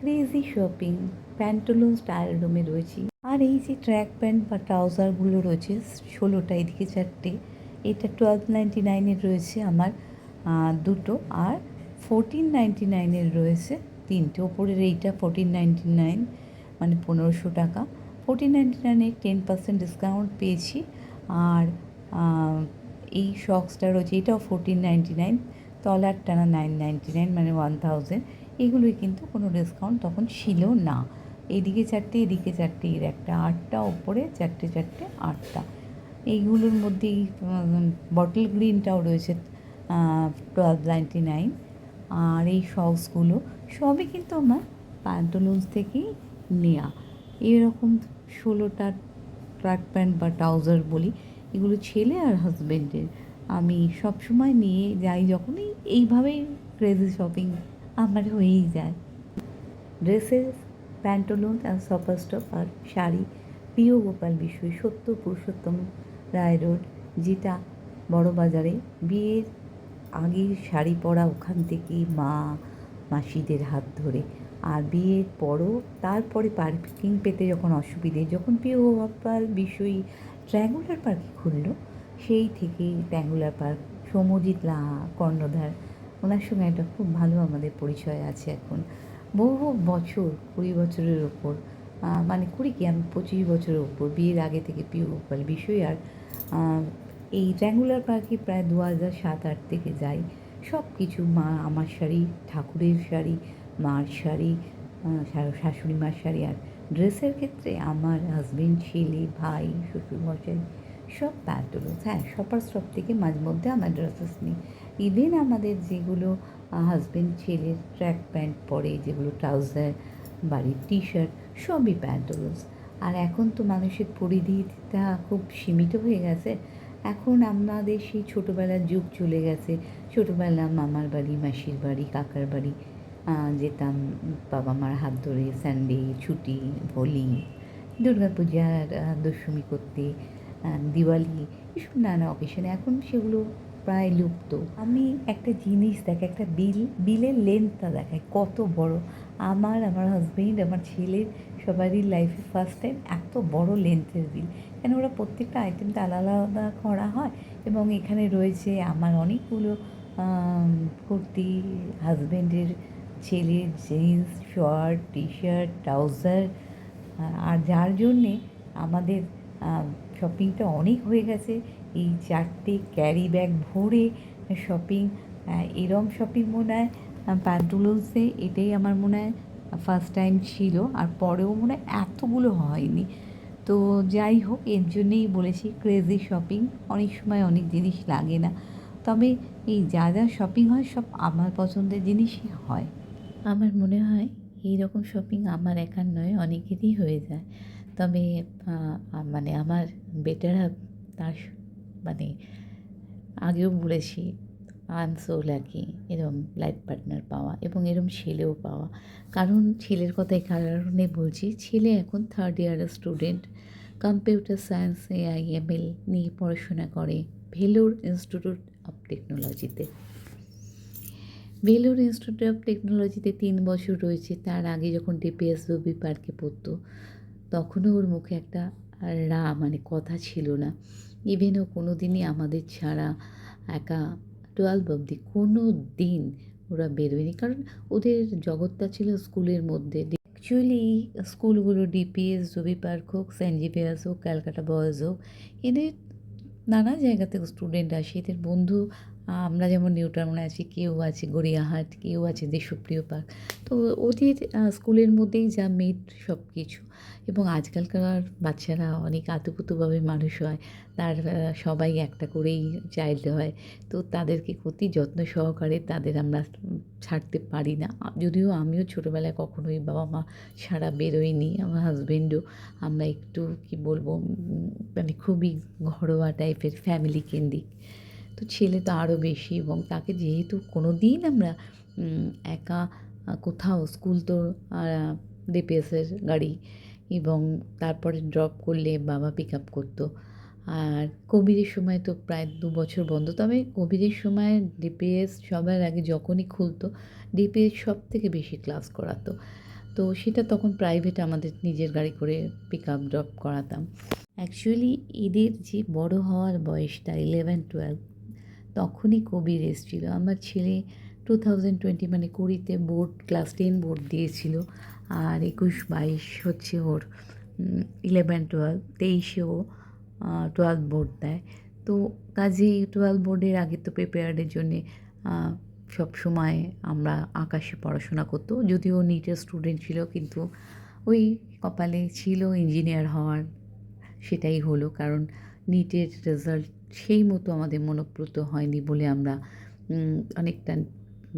Crazy shopping, pantaloon style রুমে রয়েছি। আর এই যে ট্র্যাক প্যান্ট বা ট্রাউজারগুলো রয়েছে 16টা, এদিকে 4টে, এটা 1299-এর রয়েছে আমার দুটো, আর 1499-এর রয়েছে 3টে। ওপরের এইটা 1499, মানে 1500 টাকা। 1499-এ 10% ডিসকাউন্ট পেয়েছি। আর এই শক্সটা রয়েছে, এটাও 1499, তলারটা না 999, মানে 1000। এগুলোই কিন্তু কোনো ডিসকাউন্ট তখন ছিল না। এদিকে 4টে, এদিকে 4টে, এর একটা 8টা, ওপরে 4টে 4টে 8টা। এইগুলোর মধ্যে এই বটল গ্রিনটাও রয়েছে 1299। আর এই শক্সগুলো সবই কিন্তু আমার প্যান্টালুন্স থেকেই নেওয়া। এরকম 16টা ট্র্যাক প্যান্ট বা ট্রাউজার বলি, এগুলো ছেলে আর হাজব্যান্ডের। আমি সবসময় নিয়ে যাই যখনই, এইভাবেই ক্রেজি শপিং আমার হয়েই যায়। ড্রেসেস, প্যান্টালুন আর সাপার স্টপ আর শাড়ি, প্রিয় গোপাল বিষয়, সত্য পুরুষোত্তম রায় রোড, যেটা বড় বাজারে। বিয়ের আগে শাড়ি পরা ওখান থেকেই মাসিদের হাত ধরে, আর বিয়ের পরও তারপরে পার্কিং পেতে যখন অসুবিধে, যখন প্রিয় গোপাল বিষয়ী ট্র্যাঙ্গুলার পার্কে খুললো, সেই থেকেই ট্র্যাঙ্গুলার পার্ক, সৌম্যজিৎ লাহা কর্ণধার, ওনার সঙ্গে একটা খুব ভালো আমাদের পরিচয় আছে এখন, বহু বছর, 20 বছরের ওপর, মানে 20 কি, আমি 25 বছরের ওপর, বিয়ের আগে থেকে প্রিয় গোপাল বিষয়। আর এই ট্র্যাঙ্গুলার পার্কে প্রায় 2007-8 থেকে যাই। সব কিছু, মা আমার শাড়ি, ঠাকুরের শাড়ি, মার শাড়ি, শাশুড়ি মার শাড়ি। আর ড্রেসের ক্ষেত্রে আমার হাজবেন্ড, ছেলে, ভাই, শ্বশুরমশাই, সব প্যান্টালুন্স। হ্যাঁ, শপার স্টপ থেকে মাঝে মধ্যে আমার ড্রেসেস নিই। ইভেন আমাদের যেগুলো হাজবেন্ড ছেলের ট্র্যাক প্যান্ট পরে, যেগুলো ট্রাউজার, বাড়ির টি শার্ট, সবই প্যান্টালুন্স। আর এখন তো মানুষের পরিধিটা খুব সীমিত হয়ে গেছে। এখন আমাদের সেই ছোটোবেলার যুগ চলে গেছে। ছোটোবেলা মামার বাড়ি, মাসির বাড়ি, কাকার বাড়ি যেতাম বাবা মার হাত ধরে, সানডে ছুটি, হোলি, দুর্গাপূজার দশমী করতে, দিওয়ালি, এসব নানা অকেশনে। এখন সেগুলো প্রায় লুপ্ত। আমি একটা জিনিস দেখ, একটা বিলের লেন্থটা দেখায় কত বড়। আমার হাজবেন্ড, আমার ছেলের, সবারই লাইফে ফার্স্ট টাইম এত বড় লেন্থের বিল। কেন, ওরা প্রত্যেকটা আইটেমটা আলাদা আলাদা করা হয়, এবং এখানে রয়েছে আমার অনেকগুলো কুর্তি, হাজবেন্ডের, ছেলের jeans, shirt, T shirt, trouser. আর যার জন্যে আমাদের শপিংটা অনেক হয়ে গেছে। এই 4টে ক্যারি ব্যাগ ভরে শপিং, এরম শপিং মনে হয় প্যান্টালুন্সে এটাই আমার মনে হয় ফার্স্ট টাইম ছিল। আর পরেও মনে হয় এতগুলো হয়নি। তো যাই হোক, এর জন্যেই বলেছি ক্রেজি শপিং। অনেক সময় অনেক জিনিস লাগে না, তবে এই যা যা শপিং হয় সব আমার পছন্দের জিনিসই হয়। আমার মনে হয় এই রকম শপিং আমার একার নয়, অনেকেরই হয়ে যায়। তবে মানে আমার বেটার হাফ, তার মানে আগেও বলেছি, আই এম সো লাকি এরম লাইফ পার্টনার পাওয়া, এবং এরম ছেলেও পাওয়া। কারণ ছেলের কথা এই কারণে বলছি, ছেলে এখন 3rd ইয়ারের স্টুডেন্ট, কম্পিউটার সায়েন্স, AI/ML নিয়ে পড়াশোনা করে ভেলোর ইনস্টিটিউট অফ টেকনোলজিতে। ভেলোর ইনস্টিটিউট অফ টেকনোলজিতে 3 বছর রয়েছে। তার আগে যখন ডিপিএস রবি পার্কে পড়তো, তখনও ওর মুখে একটা মানে কথা ছিল না। ইভেন ও কোনো দিনই আমাদের ছাড়া একা 12 অবধি কোনো দিন ওরা বেরোয়নি, কারণ ওদের জগৎটা ছিল স্কুলের মধ্যে। অ্যাকচুয়ালি স্কুলগুলো ডিপিএস, রবি পার্ক হোক, সেন্ট জেভিয়ার্স হোক, ক্যালকাটা বয়েজ হোক, এদের নানা জায়গা থেকে স্টুডেন্ট আসে। এদের বন্ধু, আমরা যেমন নিউ টাউনে আছি, কেউ আছে গড়িয়াহাট, কেউ আছে দেশপ্রিয় পার্ক। তো ওদের স্কুলের মধ্যেই যা মেট সব কিছু। এবং আজকালকার বাচ্চারা অনেক আতুপুতুভাবে মানুষ হয়, তার সবাই একটা করেই চাইল্ড হয়। তো তাদেরকে অতি যত্ন সহকারে তাদের আমরা ছাড়তে পারি না। যদিও আমিও ছোটোবেলায় কখনোই বাবা মা ছাড়া বেরোইনি, আমার হাজবেন্ডও। আমরা একটু কী বলবো, মানে খুবই ঘরোয়া টাইপের, ফ্যামিলি কেন্দ্রিক। তো ছেলে তো আরও বেশি, এবং তাকে যেহেতু কোনো দিন আমরা একা কোথাও, স্কুল তো ডিপিএসের গাড়ি, এবং তারপরে ড্রপ করলে বাবা পিক আপ করতো। আর কোভিডের সময় তো প্রায় 2 বছর বন্ধ। তবে কোভিডের সময় ডিপিএস সবার আগে যখনই খুলতো, ডিপিএস সব থেকে বেশি ক্লাস করাতো। তো তো সেটা তখন প্রাইভেট আমাদের নিজের গাড়ি করে পিক আপ ড্রপ করাতাম। অ্যাকচুয়ালি এদের যে বড় হওয়ার বয়সটা 11-12, তখনই কোভিড এসেছিলো। আমার ছেলে 2020 মানে 20তে বোর্ড ক্লাস 10 বোর্ড দিয়েছিল, আর 21-22 হচ্ছে ওর 11-12, 23-এ ও 12 বোর্ড দেয়। তো কাজেই 12 বোর্ডের আগে তো প্রিপেয়ারের জন্যে সবসময় আমরা আকাশে পড়াশোনা করতো, যদিও নিটের স্টুডেন্ট ছিল, কিন্তু ওই কপালে ছিল ইঞ্জিনিয়ার হওয়ার, সেটাই হলো। কারণ নিটের রেজাল্ট সেই মতো আমাদের মনোপ্রত হয়নি বলে আমরা অনেকটা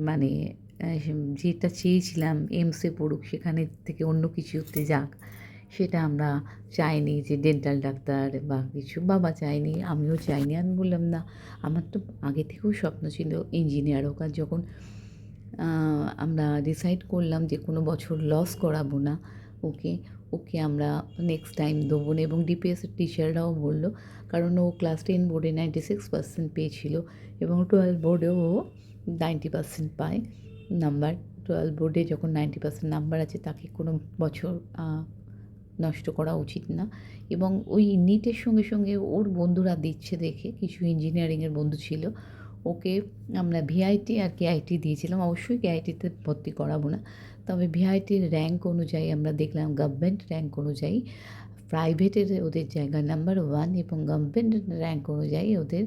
মানে যেটা চেয়েছিলাম এমসে পড়ুক, সেখানে থেকে অন্য কিছুতে যাক, সেটা আমরা চাইনি যে ডেন্টাল ডাক্তার বা কিছু। বাবা চায়নি, আমিও চাইনি। আমি বললাম না, আমার তো আগে থেকেও স্বপ্ন ছিল ইঞ্জিনিয়ার হোক। আর যখন আমরা ডিসাইড করলাম যে কোনো বছর লস করাবো না ওকে, ওকে আমরা নেক্সট টাইম দেবো না। এবং ডিপিএসের টিচাররাও বললো, কারণ ও ক্লাস 10 বোর্ডে 96% পেয়েছিল এবং 12 বোর্ডেও ও 90% পায় নাম্বার। 12 বোর্ডে যখন 90% নাম্বার আছে, তাকে কোনো বছর নষ্ট করা উচিত না। এবং ওই নিটের সঙ্গে সঙ্গে ওর বন্ধুরা দিচ্ছে দেখে, কিছু ইঞ্জিনিয়ারিংয়ের বন্ধু ছিল, ওকে আমরা ভিআইটি আর কেআইটি দিয়েছিলাম। অবশ্যই কেআইটিতে ভর্তি করাবো না, তবে ভিআইটির র্যাঙ্ক অনুযায়ী আমরা দেখলাম, গভর্নমেন্ট র্যাঙ্ক অনুযায়ী প্রাইভেটের ওদের জায়গা নাম্বার 1 এবং গভর্নমেন্ট র্যাঙ্ক অনুযায়ী ওদের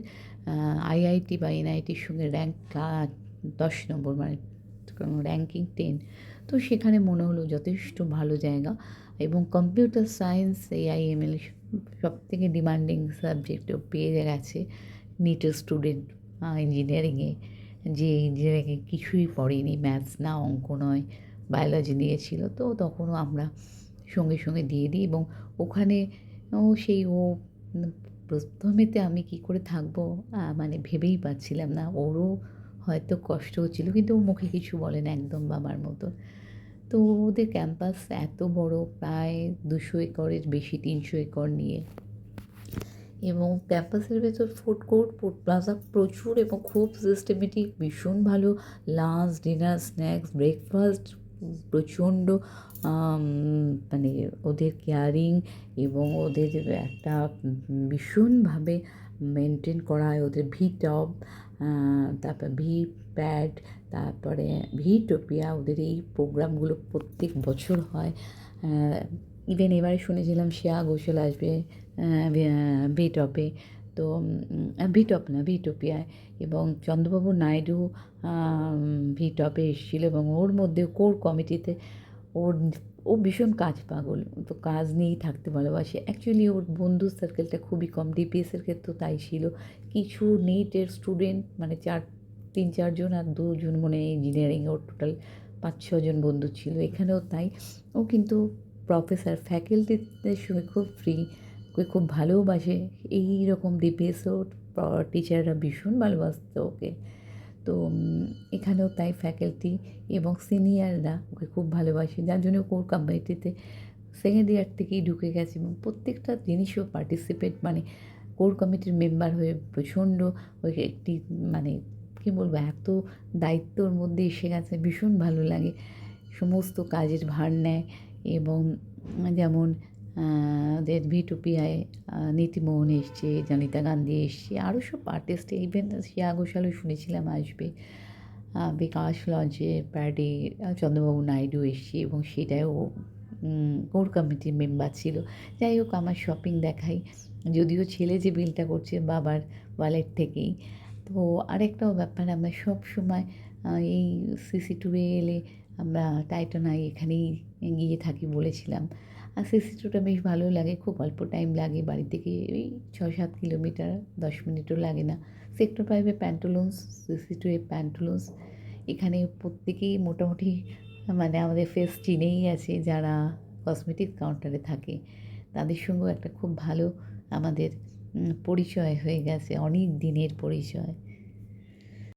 আইআইটি বা এনআইটির সঙ্গে র্যাঙ্ক 10 নম্বর, মানে র্যাঙ্কিং 10। তো সেখানে মনে হলো যথেষ্ট ভালো জায়গা। এবং কম্পিউটার সায়েন্স, এআইএমএল সব থেকে ডিমান্ডিং সাবজেক্টও পেয়ে গেছে নিটের স্টুডেন্ট ইঞ্জিনিয়ারিংয়ে, যে ইঞ্জিনিয়ারিংয়ে কিছুই পড়েনি, ম্যাথস না, অঙ্ক নয়, বায়োলজি নিয়েছিল। তো তখনও আমরা সঙ্গে সঙ্গে দিয়ে দিই। এবং ওখানে ও প্রথমেতে আমি কী করে থাকবো মানে ভেবেই পাচ্ছিলাম না। ওরও হয়তো কষ্ট হচ্ছিলো, কিন্তু ও মুখে কিছু বলে না, একদম বাবার মতো। তো ওদের ক্যাম্পাস এত বড়, প্রায় 200 একরের বেশি, 300 একর নিয়ে। এবং ক্যাম্পাসের ভেতর ফুড কোর্ট, ফুড প্লাজা প্রচুর এবং খুব সিস্টেমেটিক, ভীষণ ভালো লাঞ্চ, ডিনার, স্ন্যাক্স, ব্রেকফাস্ট, প্রচণ্ড মানে ওদের কেয়ারিং এবং ওদের একটা ভীষণভাবে মেনটেন করা হয়। ওদের ভিটপ, তারপর ভিপ্যাড, তারপরে ভিটোপিয়া, ওদের এই প্রোগ্রামগুলো প্রত্যেক বছর হয়। ইভেন এবারে শুনেছিলাম শ্রেয়া ঘোষাল আসবে ভিটপে, তো ভিটপ না, ভিটোপিয়ায়। এবং চন্দ্রবাবু নাইডু ভিটপে এসেছিলো, এবং ওর মধ্যে কোর কমিটিতে ও ভীষণ কাজ পাগল, তো কাজ নিয়েই থাকতে ভালোবাসে। অ্যাকচুয়ালি ওর বন্ধু সার্কেলটা খুবই কম, ডিপিএসের ক্ষেত্রেও তাই ছিল। কিছু নিটের স্টুডেন্ট মানে 3-4 জন, আর 2 জন মনে হয় ইঞ্জিনিয়ারিংয়ে, ওর টোটাল 5-6 জন বন্ধু ছিল। এখানেও তাই। ও কিন্তু প্রফেসর, ফ্যাকাল্টিদের সঙ্গে খুব ফ্রি, ওকে খুব ভালোবাসে। এই রকম ডিপিএসও টিচাররা ভীষণ ভালোবাসতো ওকে। তো এখানেও তাই, ফ্যাকাল্টি এবং সিনিয়ররা ওকে খুব ভালোবাসে, যার জন্য কোর কমিটিতে সেকেন্ড ইয়ার থেকেই ঢুকে গেছে এবং প্রত্যেকটা জিনিসও পার্টিসিপেট, মানে কোর কমিটির মেম্বার হয়ে প্রচণ্ড ওই একটি মানে কী বলবো, এত দায়িত্বর মধ্যে এসে গেছে, ভীষণ ভালো লাগে। সমস্ত কাজের ভার নেয়। এবং যেমন ওদের ভিটোপিয়ায় নীতিমোহন এসছে, জনিতা গান্ধী এসছে, আরও সব আর্টিস্ট, ইভেন শ্রেয়া ঘোষালও শুনেছিলাম আসবে। বিকাশ লঞ্চে প্যাডে চন্দ্রবাবু নাইডু এসছে, এবং সেটাও কোর কমিটির মেম্বার ছিল। যাই হোক, আমার শপিং দেখাই, যদিও ছেলে যে বিলটা করছে বাবার ওয়ালেট থেকেই। তো আরেকটাও ব্যাপার, আমরা সব সময় এই CC2 এলে আমরা টাইটানায় এখানেই গিয়ে থাকি বলেছিলাম। আর CC2টা বেশ ভালো লাগে, খুব অল্প টাইম লাগে বাড়ি থেকে, ওই 6-7 কিলোমিটার, 10 মিনিটও লাগে না। সেক্টর 5-এ প্যান্টালুন্স, CC2-এ প্যান্টালুন্স। এখানে প্রত্যেকেই মোটামুটি মানে আমাদের ফেস চিনেই আছে, যারা কসমেটিক কাউন্টারে থাকে, তাদের সঙ্গেও একটা খুব ভালো আমাদের পরিচয় হয়ে গেছে, অনেক দিনের পরিচয়।